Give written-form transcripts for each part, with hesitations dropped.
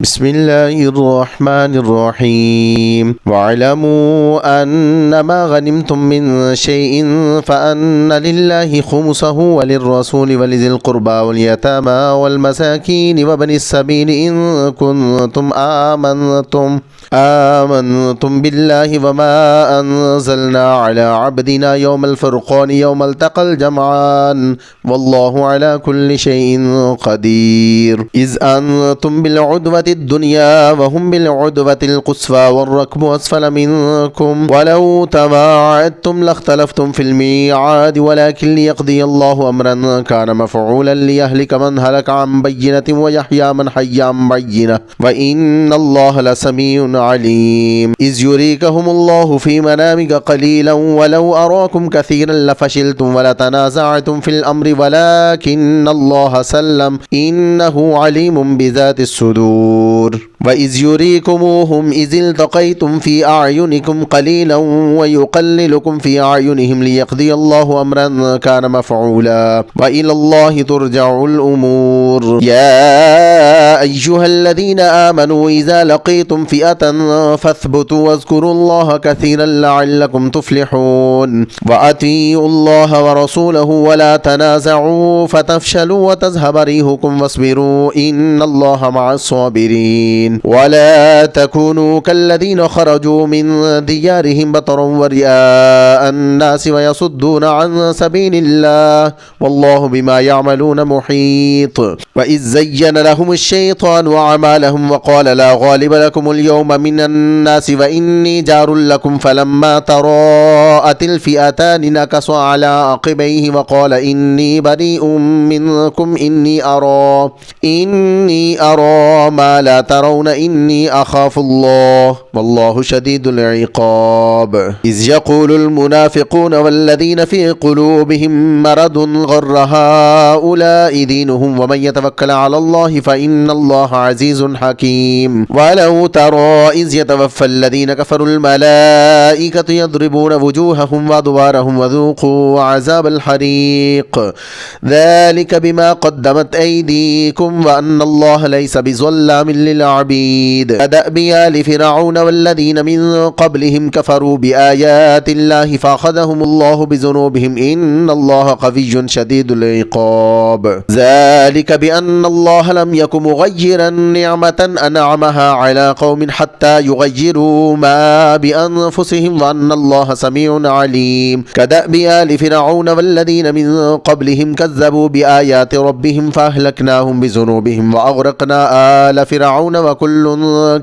بسم الله الرحمن الرحيم واعلموا أنما غنمتم من شيء فأن لله خمسه وللرسول ولذي القربى واليتامى والمساكين وابن السبيل إن كنتم آمنتم بالله وما أنزلنا على عبدنا يوم الفرقان يوم التقى الجمعان والله على كل شيء قدير إذ أنتم بالعدوة الدنيا وهم بالعدوة القصوى والركب أسفل منكم ولو تواعدتم لاختلفتم في الميعاد ولكن ليقضي الله أمرا كان مفعولا ليهلك من هلك عن بينة ويحيى من حي عن بينة وإن الله لسميع عليم إذ يريكهم الله في منامك قليلا ولو أراكم كثيرا لفشلتم ولتنازعتم في الأمر ولكن الله سلم إنه عليم بذات الصدور وإذ يريكموهم إذ التقيتم في أعينكم قليلا ويقللكم في أعينهم ليقضي الله أمرا كان مفعولا وإلى الله ترجع الأمور يا أيها الذين آمنوا إذا لقيتم فئة فاثبتوا واذكروا الله كثيرا لعلكم تفلحون وأطيعوا الله ورسوله ولا تنازعوا فتفشلوا وتذهب ريحكم واصبروا إن الله مع الصابرين ولا تكونوا كالذين خرجوا من ديارهم بطرا ورئاء الناس ويصدون عن سبيل الله والله بما يعملون محيط وإذ زين لهم الشيطان أعمالهم وقال لا غالب لكم اليوم من الناس وإني جار لكم فلما تراءت الفئتان نكص على عقبيه وقال إني بريء منكم إني أرى ما لا ترون إني أخاف الله والله شديد العقاب إذ يقول المنافقون والذين في قلوبهم مرض غر هؤلاء دينهم ومن يتوكل على الله فإن الله عزيز حكيم ولو ترى إذ يتوفى الذين كفروا الملائكة يضربون وجوههم وأدبارهم وذوقوا عذاب الحريق ذلك بما قدمت أيديكم وأن الله ليس بظلام للعبيد كدأب آل فرعون والذين من قبلهم كفروا بآيات الله فأخذهم الله بذنوبهم إن الله قوي شديد العقاب ذلك بأن الله لم يك مغيرا نعمة أنعمها على قوم حتى يغيروا ما بأنفسهم وأن الله سميع عليم كدأب آل فرعون والذين من قبلهم كذبوا بآيات ربهم فأهلكناهم بذنوبهم وأغرقنا آل فرعون وكل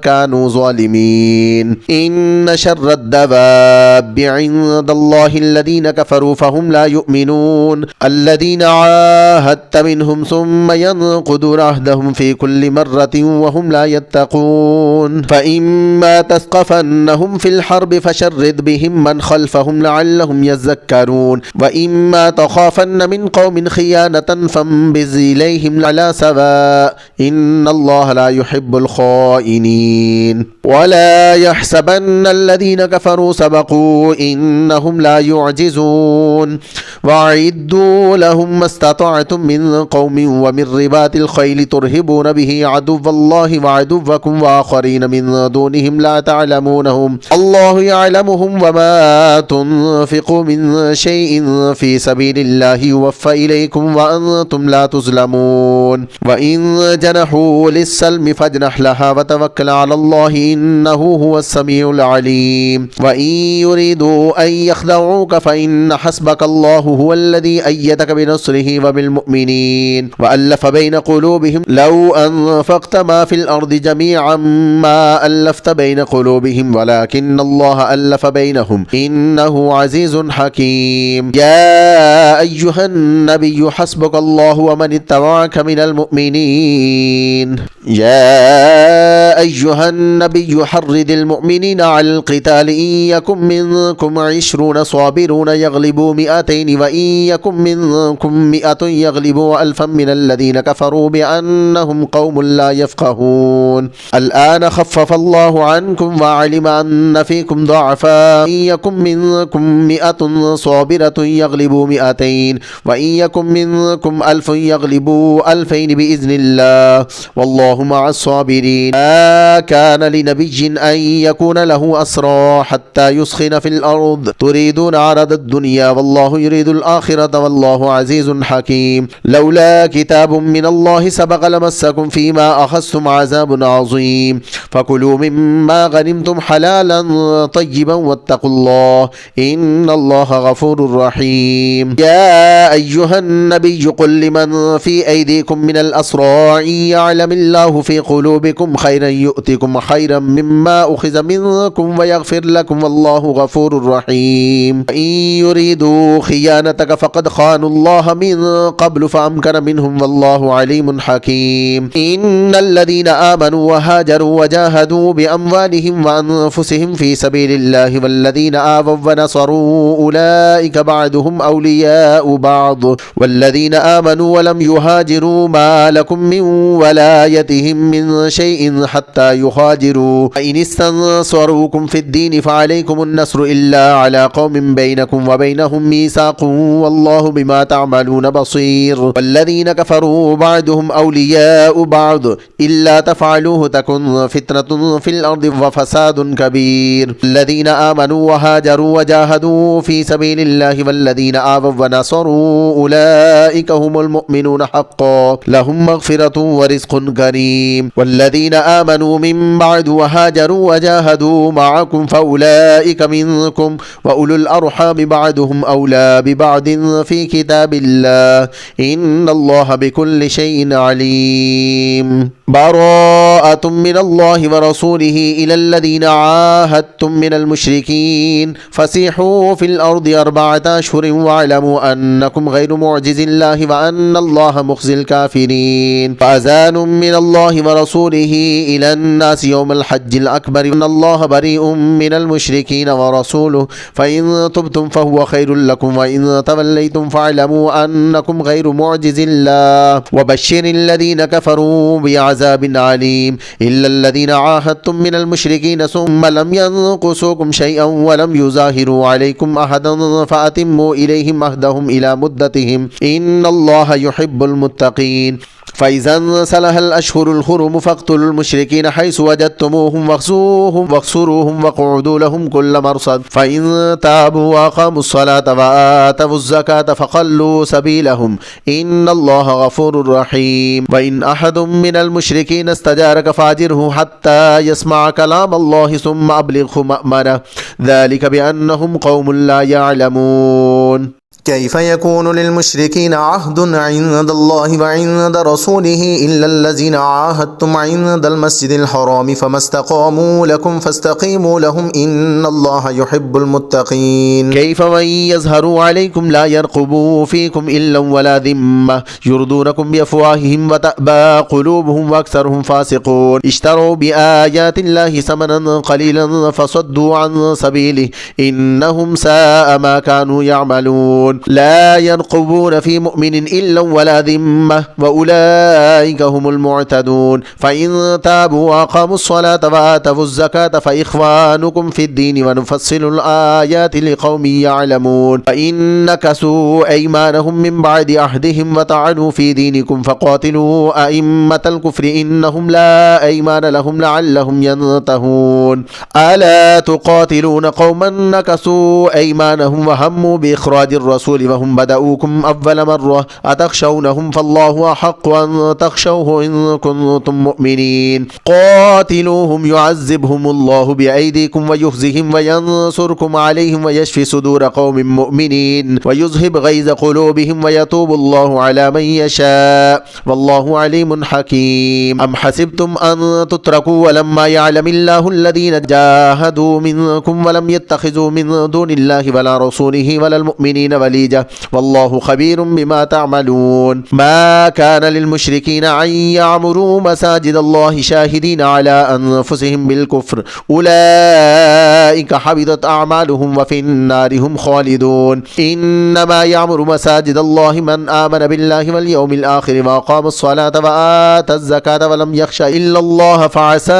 كانوا ظالمين إن شر الدواب عند الله الذين كفروا فهم لا يؤمنون الذين عاهدت منهم ثم ينقضون عهدهم في كل مرة وهم لا يتقون فإما تثقفنهم في الحرب فشرد بهم من خلفهم لعلهم يذكرون وإما تخافن من قوم خيانة فانبذ إليهم على سواء إن الله لا يحب الخائنين ولا يحسبن الذين كفروا سبقوا إنهم لا يعجزون وأعدوا لهم ما استطعتم من قوم ومن رباط الخيل ترهبون به عدو الله وعدوكم وآخرين من دونهم لا تعلمونهم الله يعلمهم وما تنفقوا من شيء في سبيل الله يوفى إليكم وأنتم لا تظلمون وإن جنحوا للسلم فاجنح لها وتوكل على الله إنه هو السميع العليم وإن يريدوا أن يخدعوك فإن حسبك الله هو الذي أيدك بنصره وبالمؤمنين وألف بين قلوبهم لو أنفقت ما في الأرض جميعا ما ألفت بين قلوبهم ولكن الله ألف بينهم إنه عزيز حكيم يا أيها النبي حسبك الله ومن اتبعك من المؤمنين يا أيها النبي حرض المؤمنين على القتال إن يكن منكم 20 صابرون يغلبوا 200 وإن يكن منكم 100 يغلبوا 1000 من الذين كفروا بأنهم قوم لا يفقهون الآن خفف الله عنكم وعلم أن فيكم ضعفا إن يكن منكم 100 صابرة يغلبوا 200 وإن يكن منكم 1000 يغلبوا 2000 بإذن الله والله مع مع الصابرين ما كان لنبي أن يكون له أسرى حتى يسخن في الأرض تريدون عرض الدنيا والله يريد الآخرة والله عزيز حكيم لولا كتاب من الله سبق لمسكم فيما أخذتم عذاب عظيم فكلوا مما غنمتم حلالا طيبا واتقوا الله إن الله غفور رحيم يا أيها النبي قل لمن في أيديكم من الأسرى إن يعلم الله في قلوبكم خيرا يؤتكم خيرا مما أخذ منكم ويغفر لكم والله غفور رحيم إن يريدوا خيانتك فقد خانوا الله من قبل فأمكن منهم والله عليم حكيم إن الذين آمنوا وهاجروا وجاهدوا بأموالهم وأنفسهم في سبيل الله والذين آووا ونصروا أولئك بعضهم أولياء بعض والذين آمنوا ولم يهاجروا ما لكم من ولايتهم من شيء حتى يهاجروا فإن استنصروكم في الدين فعليكم النصر إلا على قوم بينكم وبينهم ميثاق والله بما تعملون بصير والذين كفروا بعضهم أولياء بعض إلا تفعلوه تكن فتنة في الأرض وفساد كبير الذين آمنوا وهاجروا وجاهدوا في سبيل الله والذين آووا ونصروا أولئك هم المؤمنون حقا لهم مغفرة ورزق كريم والذين آمنوا من بعد وهاجروا وجاهدوا معكم فأولئك منكم وأولو الأرحام بعضهم أولى ببعض في كتاب الله إن الله بكل شيء عليم براءة من الله ورسوله إلى الذين عاهدتم من المشركين فسيحوا في الأرض 4 أشهر واعلموا أنكم غير معجز الله وأن الله مخزي الكافرين فأذان من الله ورسوله إلى الناس يوم الحج الأكبر أن الله بريء من المشركين ورسوله فإن تبتم فهو خير لكم وإن توليتم فاعلموا أنكم غير معجز الله وبشر الذين كفروا بعذاب عليم إلا الذين عاهدتم من المشركين ثم لم ينقصوكم شيئا ولم يظاهروا عليكم أحدا فأتموا إليهم عهدهم إلى مدتهم إن الله يحب المتقين فإذا انسلخ الأشهر الحرم فاقتلوا المشركين حيث وجدتموهم واخزوهم واقصروهم واقعدوا لهم كل مرصد فإن تابوا وأقاموا الصلاة وآتوا الزكاة فخلوا سبيلهم إن الله غفور رحيم وإن أحد من المشركين استجارك فاجره حتى يسمع كلام الله ثم أبلغه مأمنه ذلك بأنهم قوم لا يعلمون كيف يكون للمشركين عهد عند الله وعند رسوله إلا الذين عاهدتم عند المسجد الحرام فما استقاموا لكم فاستقيموا لهم إن الله يحب المتقين كيف وإن يظهروا عليكم لا يرقبوا فيكم إلا ولا ذمة يرضونكم بأفواههم وتأبى قلوبهم وأكثرهم فاسقون اشتروا بآيات الله ثمنا قليلا فصدوا عن سبيله إنهم ساء ما كانوا يعملون لا يرقبون في مؤمن إلا ولا ذمة وأولئك هم المعتدون فإن تابوا وأقاموا الصلاة وآتوا الزكاة فإخوانكم في الدين ونفصل الآيات لقوم يعلمون فإن نكثوا أيمانهم من بعد عهدهم وطعنوا في دينكم فقاتلوا أئمة الكفر إنهم لا أيمان لهم لعلهم ينتهون ألا تقاتلون قوما نكثوا أيمانهم وهموا بإخراج الرسول وهم بدؤوكم أول مرة أتخشونهم فالله أحق أن تخشوه إن كنتم مؤمنين قاتلوهم يعذبهم الله بأيديكم ويخزهم وينصركم عليهم ويشفي صدور قوم مؤمنين ويذهب غيظ قلوبهم ويتوب الله على من يشاء والله عليم حكيم أم حسبتم أن تتركوا ولما يعلم الله الذين جاهدوا منكم ولم يتخذوا من دون الله ولا رسوله ولا المؤمنين وليجة والله خبير بما تعملون ما كان للمشركين أن يعمروا مساجد الله شاهدين على أنفسهم بالكفر أولئك حبطت أعمالهم وفي النار هم خالدون إنما يعمر مساجد الله من آمن بالله واليوم الآخر وأقام الصلاة وآتى الزكاة ولم يخش إلا الله فعسى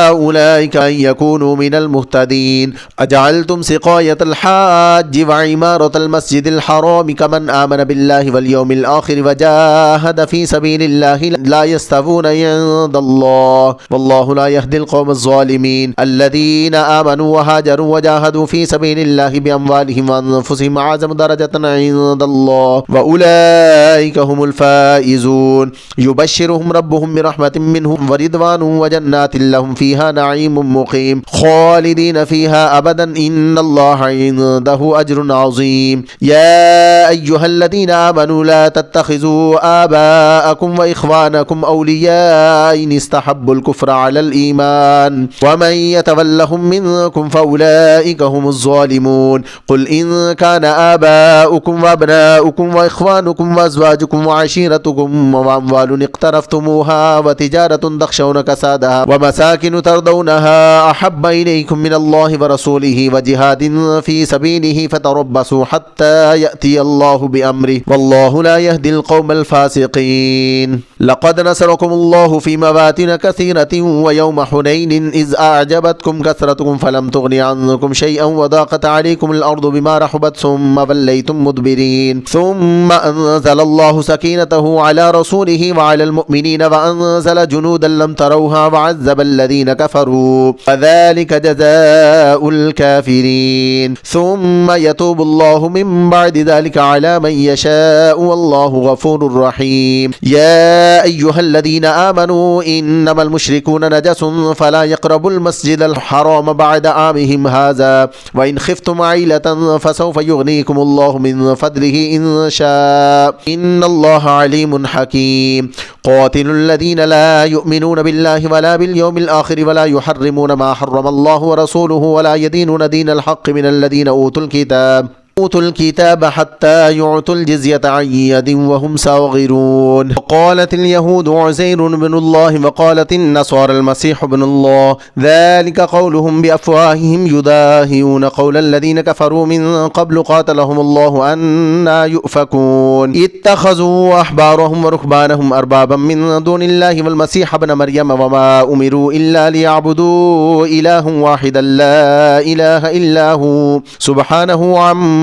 أولئك أن يكونوا من المهتدين أجعلتم سقاية الحاج وعمارة المسجد الحرام كمن آمن بالله واليوم الآخر وجاهد في سبيل الله لا يستوون عند الله والله لا يهدي القوم الظالمين الذين آمنوا وهاجروا وجاهدوا في سبيل الله بأموالهم وأنفسهم أعظم درجة عند الله وأولئك هم الفائزون يبشرهم ربهم برحمة منه ورضوان وجنات لهم فيها نعيم مقيم خالدين فيها أبدا إن الله عنده أجر عظيم يا أيها الذين آمنوا لا تتخذوا آباءكم وإخوانكم أولياء إن استحبوا الكفر على الإيمان ومن يتولهم منكم فأولئك هم الظالمون قل إن كان آباؤكم وأبناؤكم وإخوانكم وأزواجكم وعشيرتكم وأموال اقترفتموها وتجارة تخشون كسادها ومساكن ترضونها أحب إليكم من الله ورسوله وجهاد في سبيله فتربصوا حتى يأتي الله بأمره والله لا يهدي القوم الفاسقين لقد نصركم الله في مواطن كثيرة ويوم حنين إذ أعجبتكم كثرتكم فلم تغن عنكم شيئا وضاقت عليكم الأرض بما رحبت ثم وليتم مدبرين ثم أنزل الله سكينته على رسوله وعلى المؤمنين وأنزل جنودا لم تروها وعذب الذين كفروا وذلك جزاء الكافرين ثم يتوب الله من بعد ذلك على من يشاء والله غفور رحيم يا أيها الذين آمنوا إنما المشركون نجس فلا يقربوا المسجد الحرام بعد عامهم هذا وإن خفتم عيلة فسوف يغنيكم الله من فضله إن شاء إن الله عليم حكيم قاتلوا الذين لا يؤمنون بالله ولا باليوم الآخر ولا يحرمون ما حرم الله ورسوله ولا يدينون دين الحق من الذين أوتوا الكتاب حتى يعطوا الجزية عن يد وهم صاغرون وقالت اليهود عزير بن الله وقالت النصارى المسيح بن الله ذلك قولهم بأفواههم يداهئون قول الذين كفروا من قبل قاتلهم الله أنى يؤفكون اتخذوا أحبارهم ورهبانهم أربابا من دون الله والمسيح ابن مريم وما أمروا إلا ليعبدوا إله واحدا لا إله إلا هو سبحانه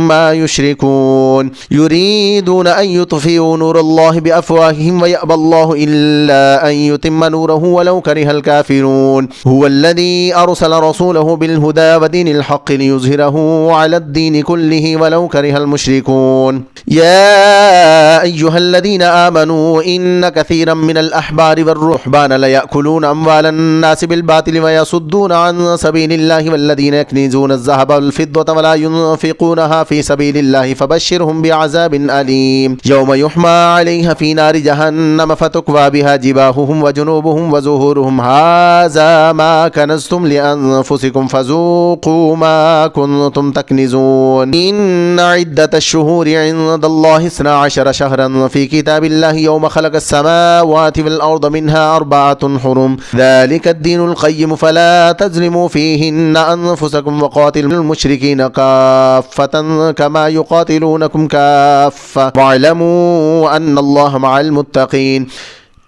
عما يشركون يريدون أن يطفئوا نور الله بأفواههم ويأبى الله إلا أن يتم نوره ولو كره الكافرون هو الذي أرسل رسوله بالهدى ودين الحق ليظهره على الدين كله ولو كره المشركون يا أيها الذين آمنوا إن كثيرا من الأحبار والرهبان ليأكلون أموال الناس بالباطل ويصدون عن سبيل الله والذين يكنزون الذهب والفضة ولا ينفقونها في سبيل الله فبشرهم بعذاب أليم يوم يحمى عليها في نار جهنم فتكوى بها جباههم وجنوبهم وظهورهم هذا ما كنزتم لأنفسكم فذوقوا ما كنتم تكنزون إن عدة الشهور عند الله 12 شهرا في كتاب الله يوم خلق السماوات والأرض منها 4 حرم ذلك الدين القيم فلا تظلموا فيهن أنفسكم وقاتلوا المشركين كافة كما يقاتلونكم كافة واعلموا أن الله مع المتقين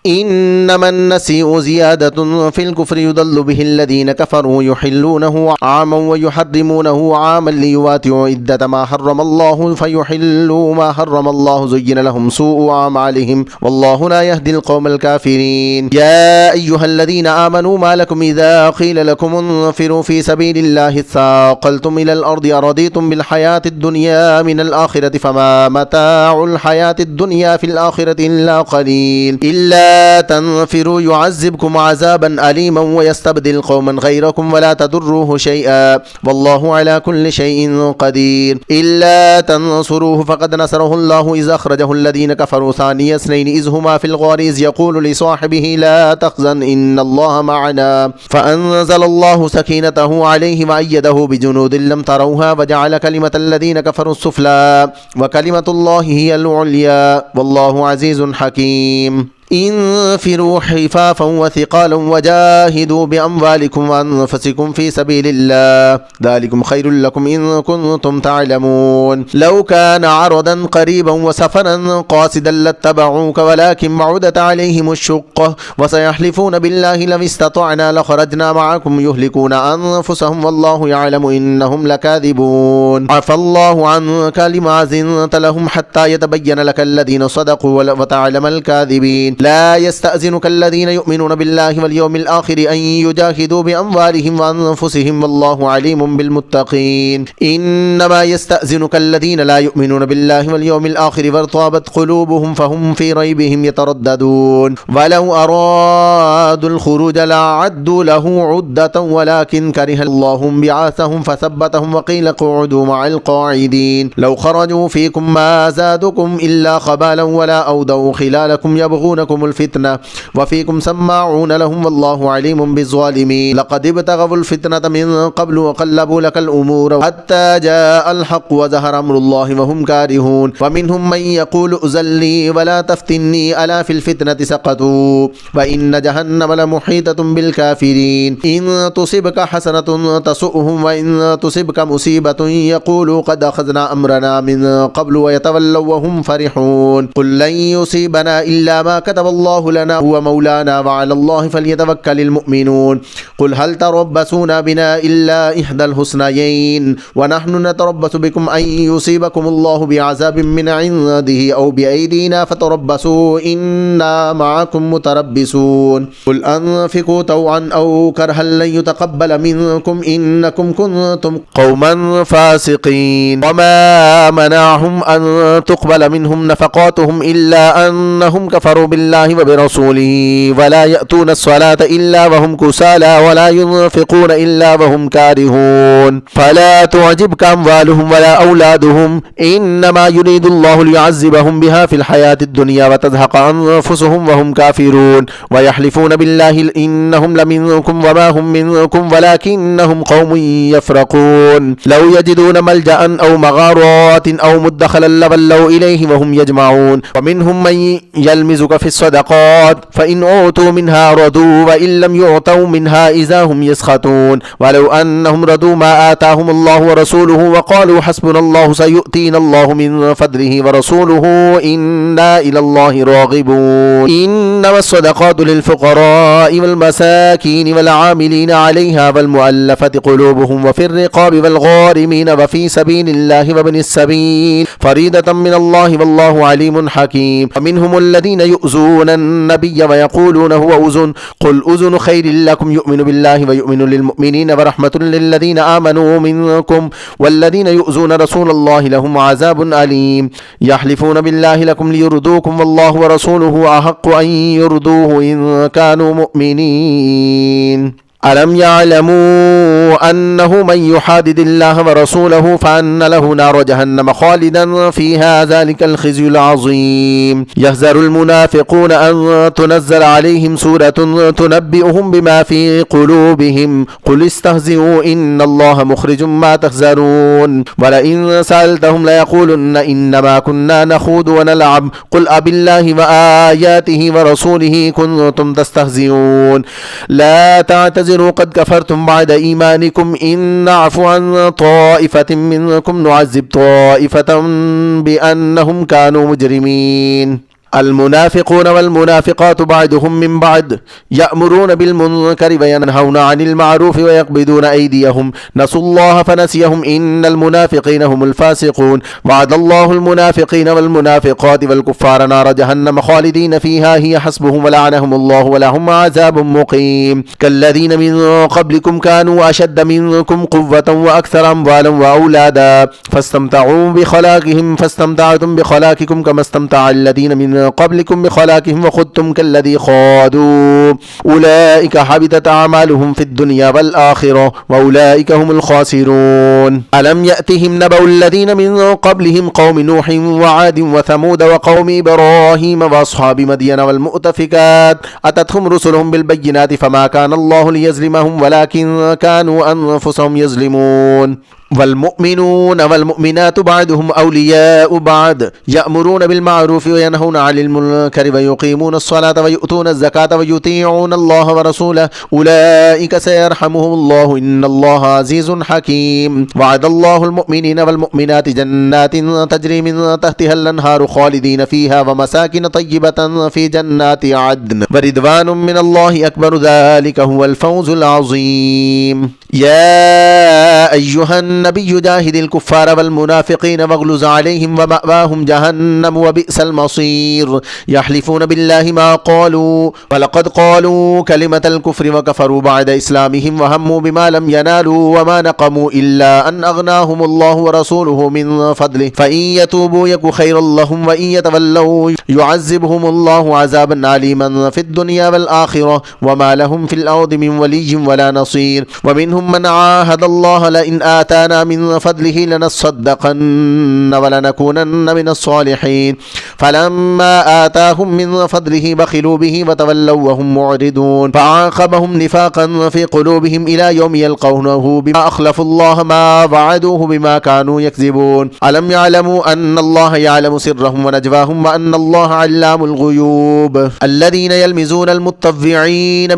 إنما النسيء زيادة في الكفر يضل به الذين كفروا يحلونه عاما ويحرمونه عاما ليواتوا عدة ما حرم الله فيحلوا ما حرم الله زين لهم سوء أعمالهم والله لا يهدي القوم الكافرين يا أيها الذين آمنوا ما لكم إذا قيل لكم انفروا في سبيل الله ثاقلتم إلى الأرض أرضيتم بالحياة الدنيا من الآخرة فما متاع الحياة الدنيا في الآخرة إلا قليل إلا تنفروا يعذبكم عذابا أليما ويستبدل قوما غيركم ولا تضروه شيئا والله على كل شيء قدير إلا تنصروه فقد نصره الله إذ أخرجه الذين كفروا ثاني اثنين إذ هما في الغار إذ يقول لصاحبه لا تحزن إن الله معنا فأنزل الله سكينته عليه وأيده بجنود لم تروها وجعل كلمة الذين كفروا السفلى وكلمة الله هي العليا والله عزيز حكيم انفروا خفافا وثقالا وجاهدوا بأموالكم وأنفسكم في سبيل الله ذلكم خير لكم إن كنتم تعلمون لو كان عرضا قريبا وسفرا قاصدا لاتبعوك ولكن بعدت عليهم الشقة وسيحلفون بالله لو استطعنا لخرجنا معكم يهلكون أنفسهم والله يعلم إنهم لكاذبون عفى الله عنك لما أذنت لهم حتى يتبين لك الذين صدقوا وتعلم الكاذبين لا يستأذنك الذين يؤمنون بالله واليوم الآخر أن يجاهدوا بأموالهم وأنفسهم والله عليم بالمتقين إنما يستأذنك الذين لا يؤمنون بالله واليوم الآخر وارتابت قلوبهم فهم في ريبهم يترددون ولو أرادوا الخروج لأعدوا له عدة ولكن كره الله بعاثهم فثبتهم وقيل اقعدوا مع القاعدين لو خرجوا فيكم ما زادكم إلا خبالا ولا أودوا خلالكم يبغونكم الفتنة وفيكم سماعون لهم والله عليم بالظالمين لقد ابتغوا الفتنة من قبل وقلبوا لك الأمور حتى جاء الحق وظهر أمر الله وهم كارهون ومنهم من يقول أذن لي ولا تفتني ألا في الفتنة سقطوا وإن جهنم لمحيطة بالكافرين إن تصبك حسنة تسؤهم وإن تصبك مصيبة يقولوا قد أخذنا أمرنا من قبل ويتولوا وهم فرحون قل لن يصيبنا إلا ما كتب الله لنا هو مولانا وعلى الله فليتوكل المؤمنون قل هل تربصون بنا إلا إحدى الحسنيين ونحن نتربص بكم أن يصيبكم الله بعذاب من عنده أو بأيدينا فتربصوا إنا معكم متربصون قل أنفقوا طوعا أو كرها لن يتقبل منكم إنكم كنتم قوما فاسقين وما منعهم أن تقبل منهم نفقاتهم إلا أنهم كفروا بالله وبرسوله ولا يأتون الصلاة إلا وهم كسالى ولا ينفقون إلا وهم كارهون فلا تعجبك أموالهم ولا أولادهم إنما يريد الله ليعذبهم بها في الحياة الدنيا وتزهق أنفسهم وهم كافرون ويحلفون بالله إنهم لمنكم وما هم منكم ولكنهم قوم يفرقون لو يجدون ملجأ أو مغارات أو مدخلا لولوا إليه وهم يجمعون ومنهم من يلمزك في الصدقات فإن أعطوا منها رضوا وإن لم يعطوا منها إذا هم يسخطون ولو أنهم رضوا ما آتاهم الله ورسوله وقالوا حسبنا الله سيؤتينا الله من فضله ورسوله إنا إلى الله راغبون إنما الصدقات للفقراء والمساكين والعاملين عليها والمؤلفة قلوبهم وفي الرقاب والغارمين وفي سبيل الله وابن السبيل فريضة من الله والله عليم حكيم ومنهم الذين يؤذون النبي ويقولون هو أذن قل أذن خير لكم يؤمن بالله ويؤمن للمؤمنين ورحمة للذين آمنوا منكم والذين يؤذون رسول الله لهم عذاب أليم يحلفون بالله لكم ليرضوكم والله ورسوله أحق أن يرضوه إن كانوا مؤمنين ألم يعلموا أنه من يحادد الله ورسوله فأن له نار جهنم خالدا فيها ذلك الخزي العظيم يحذر المنافقون أن تنزل عليهم سورة تنبئهم بما في قلوبهم قل استهزئوا إن الله مخرج ما تحذرون ولئن سألتهم ليقولن إنما كنا نخوض ونلعب قل أبالله وآياته ورسوله كنتم تستهزئون لا تعتذروا قد كفرتم بعد إيمانكم إن نعفو عن طائفة منكم نعذب طائفة بأنهم كانوا مجرمين المنافقون والمنافقات بعضهم من بعض يأمرون بالمنكر وينهون عن المعروف ويقبضون أيديهم نسوا الله فنسيهم إن المنافقين هم الفاسقون وعد الله المنافقين والمنافقات والكفار نار جهنم خالدين فيها هي حسبهم ولعنهم الله ولهم عذاب مقيم كالذين من قبلكم كانوا أشد منكم قوة وأكثر أموالا وأولادا فاستمتعوا بخلاقهم فاستمتعتم بخلاقكم كما استمتع الذين من قبلكم بخلاقهم وخذتم كالذي خاضوا أولئك حبطت أعمالهم في الدنيا والآخرة وأولئك هم الخاسرون ألم يأتهم نبأ الذين من قبلهم قوم نوح وعاد وثمود وقوم إبراهيم وأصحاب مدين والمؤتفكات أتتهم رسلهم بالبينات فما كان الله ليظلمهم ولكن كانوا أنفسهم يظلمون والمؤمنون والمؤمنات بعضهم أولياء بعض يأمرون بالمعروف وينهون عن المنكر ويقيمون الصلاة ويؤتون الزكاة ويطيعون الله ورسوله أولئك سيرحمهم الله إن الله عزيز حكيم وعد الله المؤمنين والمؤمنات جنات تجري من تحتها الأنهار خالدين فيها ومساكن طيبة في جنات عدن ورضوان من الله أكبر ذلك هو الفوز العظيم يا أيها النبي جاهد الكفار والمنافقين واغلظ عليهم ومأواهم جهنم وبئس المصير يحلفون بالله ما قالوا ولقد قالوا كلمة الكفر وكفروا بعد إسلامهم وهموا بما لم ينالوا وما نقموا إلا أن أغناهم الله ورسوله من فضله فإن يتوبوا يك خيرا لهم وإن يتولوا يعذبهم الله عذابا عليما في الدنيا والآخرة وما لهم في الأرض من ولي ولا نصير ومنهم من عاهد الله لئن آتانا من فضله لنصدقن ولنكونن من الصالحين فلما آتاهم من فضله بخلوا به وتولوا وهم معرضون فعاقبهم نفاقا في قلوبهم إلى يوم يلقونه بما أخلفوا الله ما وعدوه بما كانوا يكذبون ألم يعلموا أن الله يعلم سرهم ونجواهم وأن الله علام الغيوب الذين يلمزون المتطوعين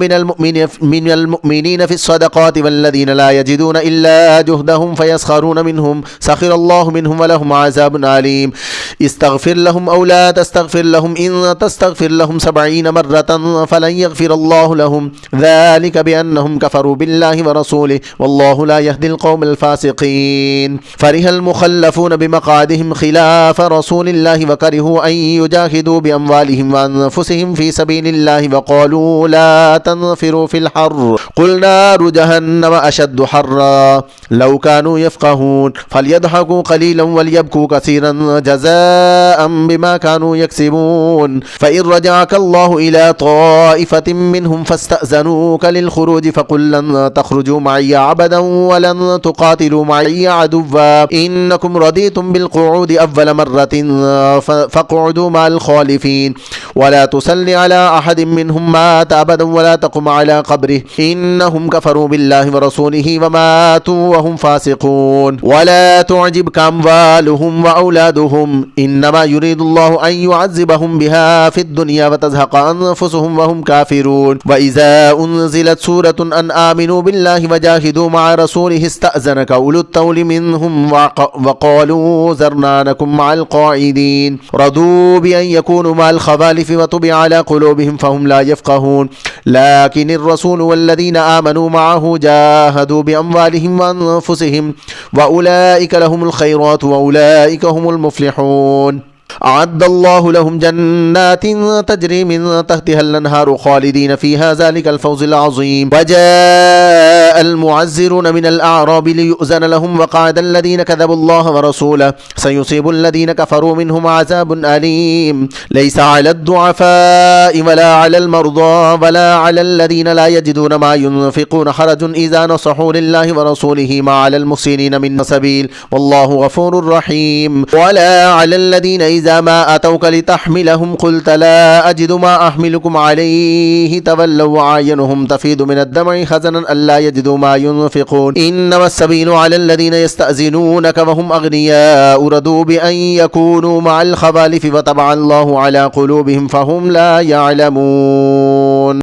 من المؤمنين في الصدقات والذين لا يجدون إلا جهدهم فيسخرون منهم سخر الله منهم ولهم عذاب عليم استغفر لهم أو لا تستغفر لهم إن تستغفر لهم 70 مرة فلن يغفر الله لهم ذلك بأنهم كفروا بالله ورسوله والله لا يهدي القوم الفاسقين فرح المخلفون بمقعدهم خلاف رسول الله وكرهوا أن يجاهدوا بأموالهم وأنفسهم في سبيل الله وقالوا لا تنفروا في الحر قل نار جهنم أشد حرا لو كانوا يفقهون فليضحكوا قليلا وليبكوا كثيرا جزاء بما كانوا يكسبون فإن رجعك الله إلى طائفة منهم فاستأذنوك للخروج فقل لن تخرجوا معي عبدا ولن تقاتلوا معي عدوا إنكم رضيتم بالقعود أول مرة فاقعدوا مع الخالفين ولا تسل على أحد منهم مات أبدا ولا تقم على قبره إنهم كفروا بالله ورسوله وماتوا وهم فاسقون ولا تعجبك أموالهم وأولادهم إنما يريد الله أن يعذبهم بها في الدنيا وتزهق أنفسهم وهم كافرون وإذا أنزلت سورة أن آمنوا بالله وجاهدوا مع رسوله استأذنك أولو الطول منهم وقالوا ذرناكم مع القاعدين رضوا بأن يكونوا مع الخوالف وطبع على قلوبهم فهم لا يفقهون لكن الرسول والذين آمنوا معه جاهدوا بأموالهم وأنفسهم وأولئك لهم الخيرات وأولئك هم المفلحون أعد الله لهم جنات تجري من تحتها الأنهار خالدين فيها ذلك الفوز العظيم وجاء المعذرون من الأعراب ليؤذن لهم وقعد الذين كذبوا الله ورسوله سيصيب الذين كفروا منهم عذاب أليم ليس على الضعفاء ولا على المرضى ولا على الذين لا يجدون ما ينفقون حرج إذا نصحوا لله ورسوله ما على المحسنين من سبيل والله غفور رحيم ولا على الذين إذا ما أتوك لتحملهم قلت لا أجد ما أحملكم عليه تولوا وعينهم تفيض من الدمع حزنا ألا يجدوا ما ينفقون إنما السبيل على الذين يستأذنونك وهم أغنياء رضوا بأن يكونوا مع الخوالف وطبع الله على قلوبهم فهم لا يعلمون